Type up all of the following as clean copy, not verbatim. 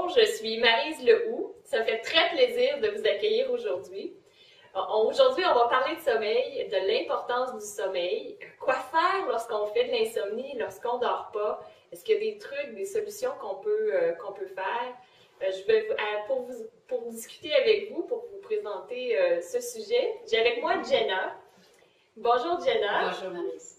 Bonjour, je suis Maryse Lehoux. Ça fait très plaisir de vous accueillir aujourd'hui. Aujourd'hui, on va parler de sommeil, de l'importance du sommeil, quoi faire lorsqu'on fait de l'insomnie, lorsqu'on ne dort pas. Est-ce qu'il y a des trucs, des solutions qu'on peut faire? Je vais, pour discuter avec vous, pour vous présenter ce sujet, j'ai avec moi Jenna. Bonjour Jenna. Bonjour Maryse.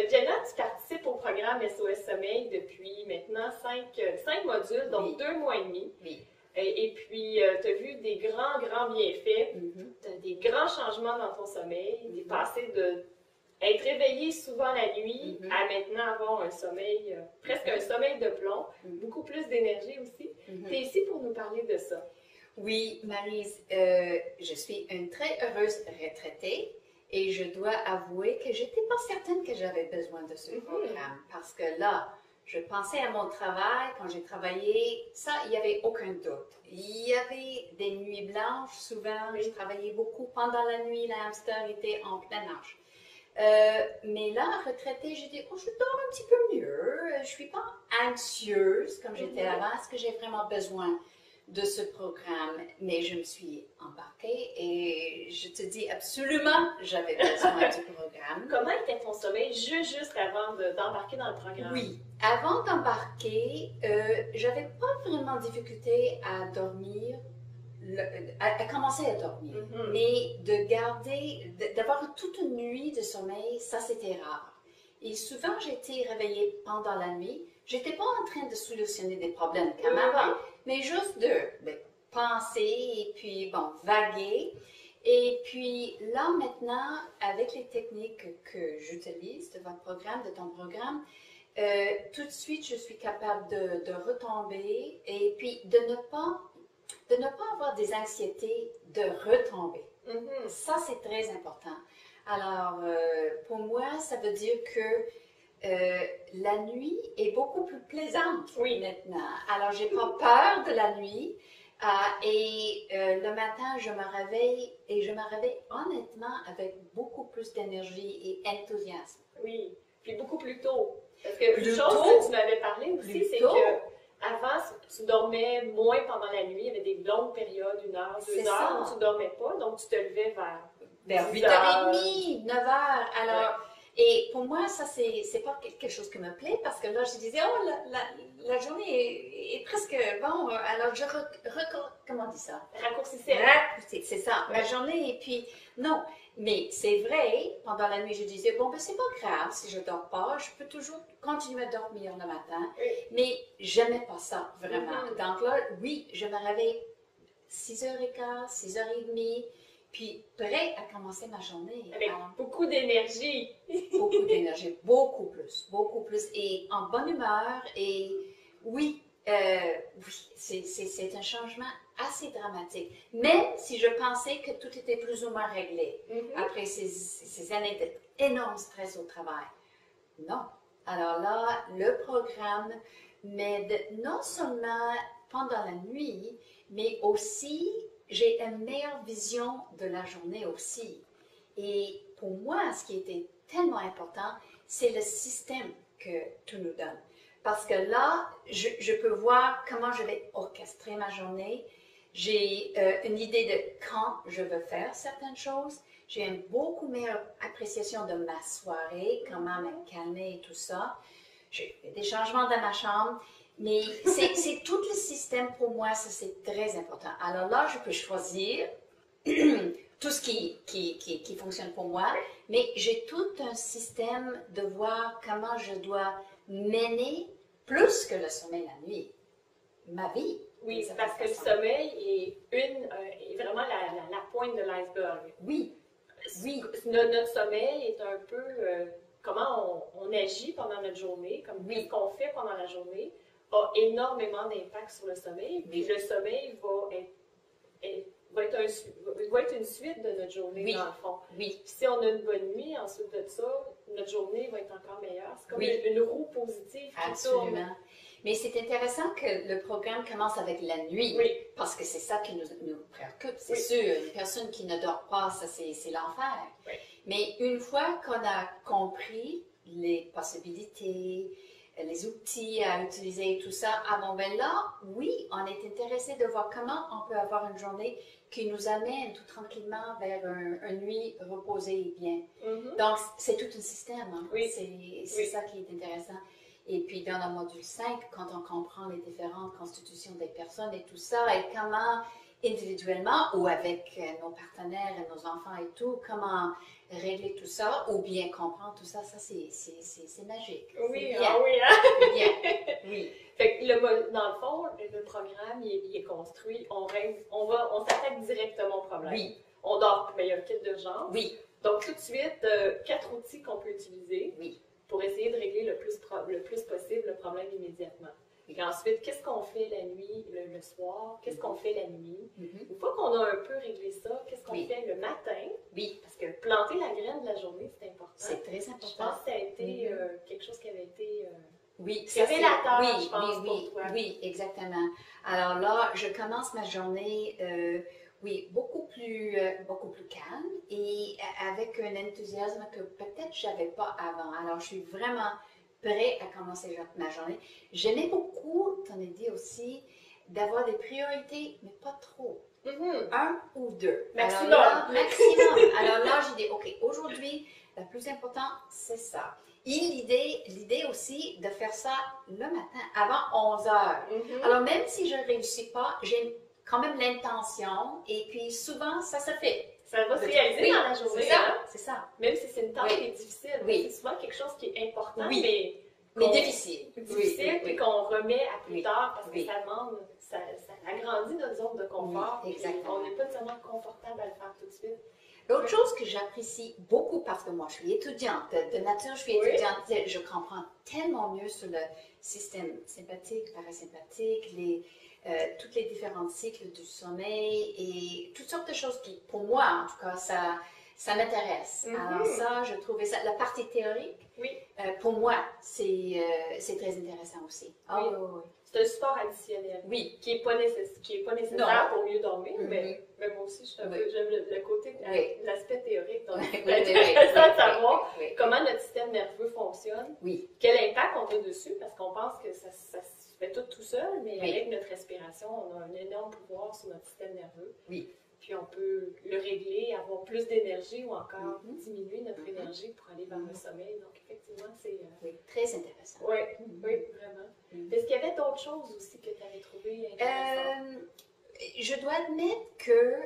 Jenna, tu participes au programme SOS Sommeil depuis maintenant 5 modules, donc Oui. 2 mois et demi. Oui. Et puis, tu as vu des grands bienfaits, des grands changements dans ton sommeil, des passé de être réveillé souvent la nuit à maintenant avoir un sommeil, presque un sommeil de plomb, beaucoup plus d'énergie aussi. Tu es ici pour nous parler de ça. Oui, Maryse, je suis une très heureuse retraitée et je dois avouer que je n'étais pas certaine que j'avais besoin de ce programme parce que là, je pensais à mon travail, quand j'ai travaillé, ça, il n'y avait aucun doute. Il y avait des nuits blanches, souvent, je travaillais beaucoup pendant la nuit, le hamster était en plein âge. Mais là, retraitée, j'ai dit, oh, je dors un petit peu mieux, je ne suis pas anxieuse comme j'étais avant, est-ce que j'ai vraiment besoin de ce programme? Mais je me suis embarquée et je te dis absolument, j'avais besoin du programme. Comment était ton sommeil juste avant d'embarquer dans le programme? Oui, avant d'embarquer, j'avais pas vraiment de difficulté à dormir, à commencer à dormir, mais de garder, d'avoir toute une nuit de sommeil, ça c'était rare. Et souvent j'étais réveillée pendant la nuit, j'étais pas en train de solutionner des problèmes comme avant, mais juste de penser et puis bon, vaguer. Et puis là maintenant, avec les techniques que j'utilise de votre programme, de ton programme, tout de suite je suis capable de retomber et puis de ne pas avoir des anxiétés de retomber. Ça, c'est très important. Alors, pour moi, ça veut dire que la nuit est beaucoup plus plaisante maintenant. Alors, j'ai pas peur de la nuit. Et le matin, je me réveille et je me réveille honnêtement avec beaucoup plus d'énergie et enthousiasme. Oui, puis beaucoup plus tôt. Parce que une chose que tu m'avais parlé aussi, c'est que avant, tu dormais moins pendant la nuit. Il y avait des longues périodes, 1 heure, 2 heures, où tu ne dormais pas. Donc, tu te levais vers 8h30, 9h. Alors, et pour moi, ça, c'est pas quelque chose qui me plaît parce que là, je disais, oh, la journée est presque bon. Alors, comment on dit ça? Raccourcissais. C'est ça, la journée. Et puis, non. Mais c'est vrai, pendant la nuit, je disais, bon, ben, c'est pas grave si je dors pas, je peux toujours continuer à dormir le matin. Mais j'aimais pas ça, vraiment. Donc là, oui, je me réveille 6h15, 6h30, puis prêt à commencer ma journée. Avec beaucoup d'énergie. Beaucoup d'énergie, beaucoup plus, et en bonne humeur, et oui, c'est un changement assez dramatique. Même si je pensais que tout était plus ou moins réglé après ces années d'énorme stress au travail. Non. Alors là, le programme m'aide non seulement pendant la nuit, mais aussi, j'ai une meilleure vision de la journée aussi. Et pour moi, ce qui était tellement important, c'est le système que tu nous donnes. Parce que là, je peux voir comment je vais orchestrer ma journée. J'ai une idée de quand je veux faire certaines choses. J'ai une beaucoup meilleure appréciation de ma soirée, comment me calmer et tout ça. J'ai fait des changements dans ma chambre. Mais c'est tout le système pour moi, ça c'est très important. Alors là, je peux choisir tout ce qui fonctionne pour moi, mais j'ai tout un système de voir comment je dois mener plus que le sommeil la nuit, ma vie. Oui, c'est parce que le sommeil est vraiment la pointe de l'iceberg. Oui. Notre sommeil est un peu comment on agit pendant notre journée, comme qu'est-ce qu'on fait pendant la journée, a énormément d'impact sur le sommeil. Puis le sommeil va être une suite de notre journée, dans le fond. Oui. Puis si on a une bonne nuit, ensuite de ça, notre journée va être encore meilleure. C'est comme une roue positive qui tourne. Mais c'est intéressant que le programme commence avec la nuit, parce que c'est ça qui nous préoccupe. C'est sûr, une personne qui ne dort pas, ça c'est l'enfer. Mais une fois qu'on a compris les possibilités, les outils à utiliser et tout ça. Ah bon, ben là, oui, on est intéressé de voir comment on peut avoir une journée qui nous amène tout tranquillement vers une nuit reposée et bien. Donc, c'est tout un système. Hein? Oui. C'est ça qui est intéressant. Et puis, dans le module 5, quand on comprend les différentes constitutions des personnes et tout ça, et comment individuellement ou avec nos partenaires et nos enfants et tout, comment régler tout ça ou bien comprendre tout ça, ça c'est magique. Oui, bien. oui, hein? Bien. Oui. Fait que dans le fond, le programme, il est construit, on s'attaque directement au problème. Oui. On dort, mais il y a un kit d'urgence. Oui. Donc, tout de suite, 4 outils qu'on peut utiliser pour essayer de régler le plus possible le problème immédiatement. Et ensuite, qu'est-ce qu'on fait la nuit, le soir? Qu'est-ce qu'on fait la nuit? Une fois qu'on a un peu réglé ça, qu'est-ce qu'on fait le matin? Oui. Parce que planter la graine de la journée, c'est important. C'est très important. Je pense que ça a été quelque chose qui avait été révélateur, je pense, pour toi. Oui, exactement. Alors là, je commence ma journée, beaucoup plus calme et avec un enthousiasme que peut-être je n'avais pas avant. Alors, je suis vraiment prêt à commencer ma journée. J'aimais beaucoup, t'en as dit aussi, d'avoir des priorités, mais pas trop. Un ou deux. Maximum. Alors là, j'ai dit, OK, aujourd'hui, le plus important, c'est ça. Et l'idée aussi de faire ça le matin, avant 11 heures. Alors, même si je ne réussis pas, j'ai quand même l'intention et puis souvent, ça se fait. Ça va se réaliser dans la journée. C'est ça. Même si c'est une tâche qui est difficile. C'est souvent quelque chose qui est important, mais difficile. Difficile, puis qu'on remet à plus tard parce que ça demande, ça agrandit notre zone de confort. Exactement. On n'est pas nécessairement confortable à le faire tout de suite. L'autre chose que j'apprécie beaucoup, parce que moi je suis étudiante, de nature je suis étudiante, je comprends tellement mieux sur le système sympathique, parasympathique, tous les différents cycles du sommeil et toutes sortes de choses qui, pour moi en tout cas, ça m'intéresse. Alors ça, je trouvais ça, la partie théorique, pour moi, c'est très intéressant aussi. C'est un support additionnel qui n'est pas nécessaire pour mieux dormir, mais moi aussi, j'aime le côté, l'aspect théorique. Donc, c'est intéressant de savoir comment notre système nerveux fonctionne, quel impact on a dessus, parce qu'on pense que ça se fait tout seul, mais avec notre respiration, on a un énorme pouvoir sur notre système nerveux. Puis on peut le régler, avoir plus d'énergie ou encore diminuer notre énergie pour aller vers le sommeil. Donc, effectivement, c'est... très intéressant. Oui, vraiment. Est-ce qu'il y avait d'autres choses aussi que tu avais trouvées intéressantes? Je dois admettre que,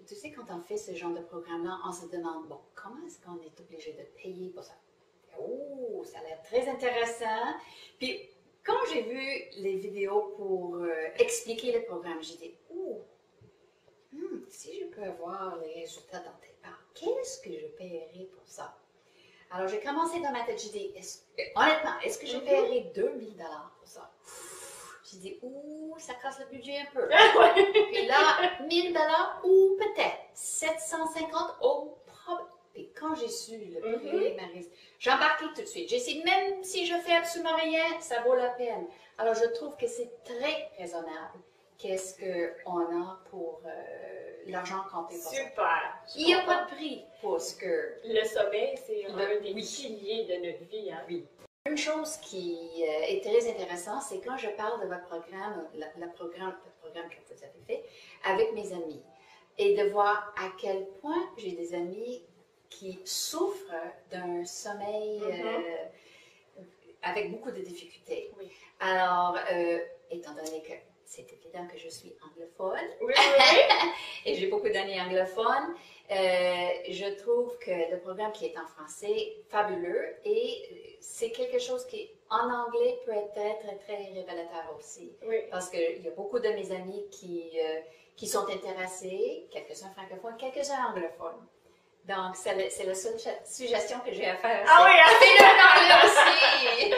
tu sais, quand on fait ce genre de programme-là, on se demande, bon, comment est-ce qu'on est obligé de payer pour ça? Oh, ça a l'air très intéressant. Puis, quand j'ai vu les vidéos pour expliquer le programme, j'ai dit, si je peux avoir les résultats dans tes parts, qu'est-ce que je paierai pour ça? Alors, j'ai commencé dans ma tête, j'ai dit, honnêtement, est-ce que je paierai 2000 $ pour ça? J'ai dit, ça casse le budget un peu. Puis là, 1000 $ ou peut-être 750 au problème. Puis quand j'ai su le prix, Maryse, j'ai embarqué tout de suite. J'ai dit, même si je fais absolument rien, ça vaut la peine. Alors, je trouve que c'est très raisonnable. Qu'est-ce qu'on a pour l'argent qu'on paie pour ça. Super! Il n'y a pas de prix pour ce que... Le sommeil, c'est un des piliers de notre vie. Hein? Une chose qui est très intéressante, c'est quand je parle de votre programme, le programme que vous avez fait, avec mes amis, et de voir à quel point j'ai des amis qui souffrent d'un sommeil avec beaucoup de difficultés. Alors, étant donné que c'est évident que je suis anglophone. Et j'ai beaucoup d'amis anglophones. Je trouve que le programme qui est en français, fabuleux. Et c'est quelque chose qui, en anglais, peut être très, très révélateur aussi. Parce qu'il y a beaucoup de mes amis qui sont intéressés, quelques-uns francophones, quelques-uns anglophones. Donc, c'est la seule suggestion que j'ai à faire. C'est le anglais aussi!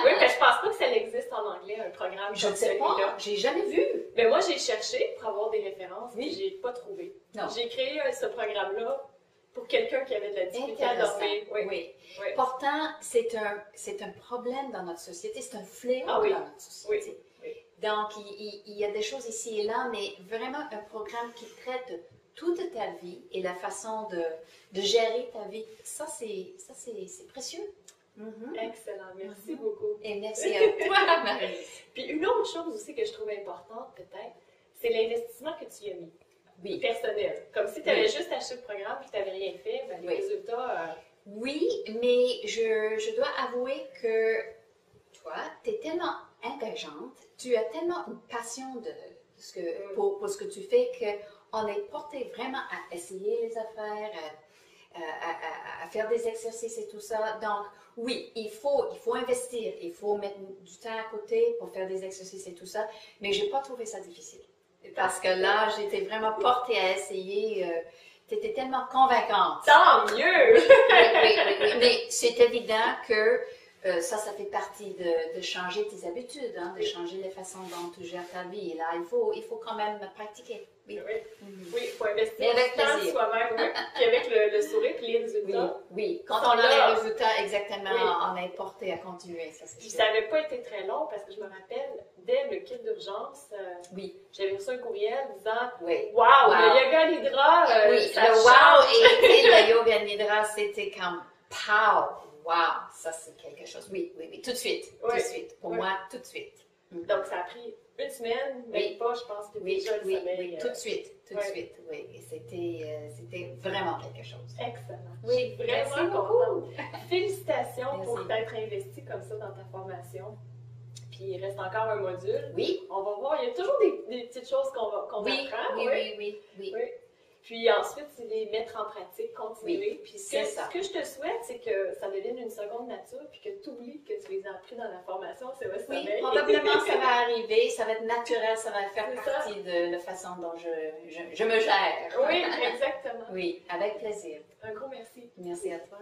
Mais je pense pas que ça existe en anglais, un programme je comme celui-là. J'ai jamais vu. Mais moi, j'ai cherché pour avoir des références, mais j'ai pas trouvé. J'ai créé ce programme-là pour quelqu'un qui avait de la difficulté à dormir. Pourtant, c'est un problème dans notre société, c'est un fléau dans notre société. Donc, il y a des choses ici et là, mais vraiment un programme qui traite toute ta vie et la façon de gérer ta vie, ça c'est précieux. Excellent, merci beaucoup. Et merci à toi, Marie. Puis une autre chose aussi que je trouve importante peut-être, c'est l'investissement que tu y as mis. Oui. Personnel. Comme si tu avais juste acheté le programme et que tu n'avais rien fait, ben, les résultats... Oui, mais je dois avouer que toi, tu es tellement intelligente, tu as tellement une passion pour ce que tu fais qu'on est porté vraiment à essayer les affaires, à faire des exercices et tout ça. Donc, oui, il faut investir, il faut mettre du temps à côté pour faire des exercices et tout ça, mais je n'ai pas trouvé ça difficile. Parce que là, j'étais vraiment portée à essayer. Tu étais tellement convaincante. Tant mieux! Oui. Mais c'est évident que ça fait partie de changer tes habitudes, hein, de changer la façon dont tu gères ta vie. Là, il faut quand même pratiquer. Oui, il faut investir du temps soi-même, puis avec le sourire et les résultats. Oui. Quand on a les résultats, exactement, on est porté à continuer. Ça, puis ça n'avait pas été très long parce que je me rappelle, dès le kit d'urgence, j'avais reçu un courriel disant Wow, le yoga nidra, ça le wow et le yoga nidra, c'était comme pow! Wow, ça c'est quelque chose. Oui, tout de suite. Pour moi, tout de suite. Donc ça a pris une semaine, même pas, je pense que déjà le sommeil. Tout de suite. Oui, et c'était vraiment quelque chose. Excellent. Oui, je suis vraiment contente. Félicitations pour t'être investi comme ça dans ta formation. Puis il reste encore un module. Oui. On va voir, il y a toujours des petites choses qu'on apprend. Oui. Puis ensuite, c'est les mettre en pratique, continuer. Puis ce que je te souhaite, c'est que ça devienne une seconde nature, puis que tu oublies que tu les as appris dans la formation, c'est le sommeil. Oui, probablement ça va arriver, ça va être naturel, ça va faire partie de la façon dont je me gère. Oui, exactement. Oui, avec plaisir. Un gros merci. Merci à toi.